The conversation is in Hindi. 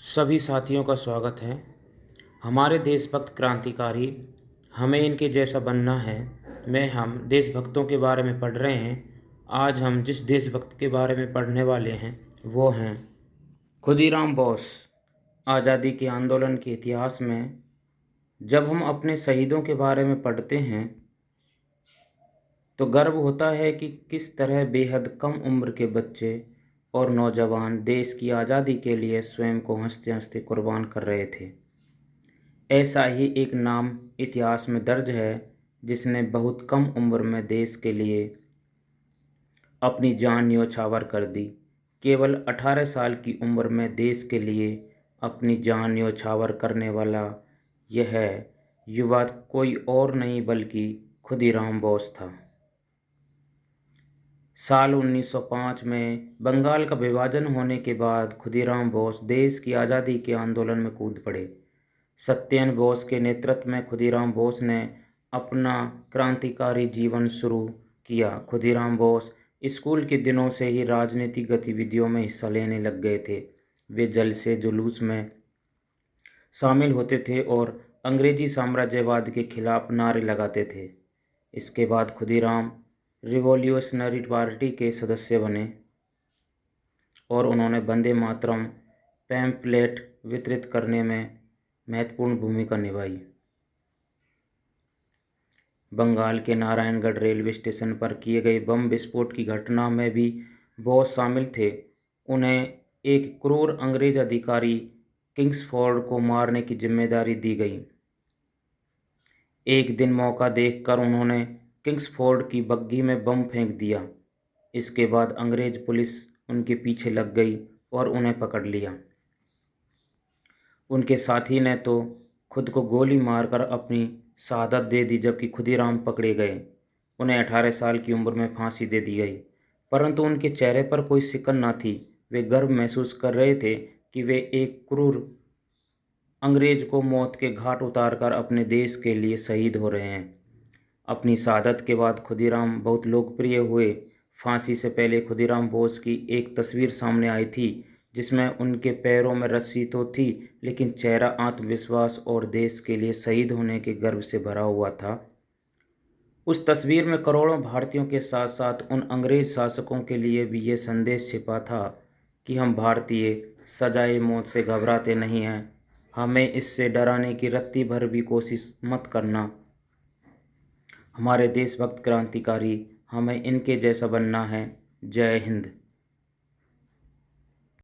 सभी साथियों का स्वागत है। हमारे देशभक्त क्रांतिकारी हमें इनके जैसा बनना है में हम देशभक्तों के बारे में पढ़ रहे हैं। आज हम जिस देशभक्त के बारे में पढ़ने वाले हैं वो हैं खुदीराम बोस। आज़ादी के आंदोलन के इतिहास में जब हम अपने शहीदों के बारे में पढ़ते हैं तो गर्व होता है कि किस तरह बेहद कम उम्र के बच्चे और नौजवान देश की आज़ादी के लिए स्वयं को हंसते हंसते कुर्बान कर रहे थे। ऐसा ही एक नाम इतिहास में दर्ज है जिसने बहुत कम उम्र में देश के लिए अपनी जान न्योछावर कर दी। केवल 18 साल की उम्र में देश के लिए अपनी जान न्योछावर करने वाला यह युवा कोई और नहीं बल्कि खुदीराम बोस था। साल 1905 में बंगाल का विभाजन होने के बाद खुदीराम बोस देश की आज़ादी के आंदोलन में कूद पड़े। सत्येंद्र बोस के नेतृत्व में खुदीराम बोस ने अपना क्रांतिकारी जीवन शुरू किया। खुदीराम बोस स्कूल के दिनों से ही राजनीतिक गतिविधियों में हिस्सा लेने लग गए थे। वे जलसे जुलूस में शामिल होते थे और अंग्रेजी साम्राज्यवाद के खिलाफ नारे लगाते थे। इसके बाद खुदीराम रिवॉल्यूशनरी पार्टी के सदस्य बने और उन्होंने वंदे मातरम पैम्फलेट वितरित करने में महत्वपूर्ण भूमिका निभाई। बंगाल के नारायणगढ़ रेलवे स्टेशन पर किए गए बम विस्फोट की घटना में भी बोस शामिल थे। उन्हें एक क्रूर अंग्रेज अधिकारी किंग्सफोर्ड को मारने की जिम्मेदारी दी गई। एक दिन मौका देखकर उन्होंने किंग्सफोर्ड की बग्घी में बम फेंक दिया। इसके बाद अंग्रेज पुलिस उनके पीछे लग गई और उन्हें पकड़ लिया। उनके साथी ने तो खुद को गोली मारकर अपनी शहादत दे दी, जबकि खुदीराम पकड़े गए। उन्हें 18 साल की उम्र में फांसी दे दी गई, परंतु उनके चेहरे पर कोई सिकन न थी। वे गर्व महसूस कर रहे थे कि वे एक क्रूर अंग्रेज को मौत के घाट उतारकर अपने देश के लिए शहीद हो रहे हैं। अपनी शहादत के बाद खुदीराम बहुत लोकप्रिय हुए। फांसी से पहले खुदीराम बोस की एक तस्वीर सामने आई थी जिसमें उनके पैरों में रस्सी तो थी, लेकिन चेहरा आत्मविश्वास और देश के लिए शहीद होने के गर्व से भरा हुआ था। उस तस्वीर में करोड़ों भारतीयों के साथ साथ उन अंग्रेज शासकों के लिए भी ये संदेश छिपा था कि हम भारतीय सजाए मौत से घबराते नहीं हैं। हमें इससे डराने की रत्ती भर भी कोशिश मत करना। हमारे देशभक्त क्रांतिकारी हमें इनके जैसा बनना है। जय हिंद।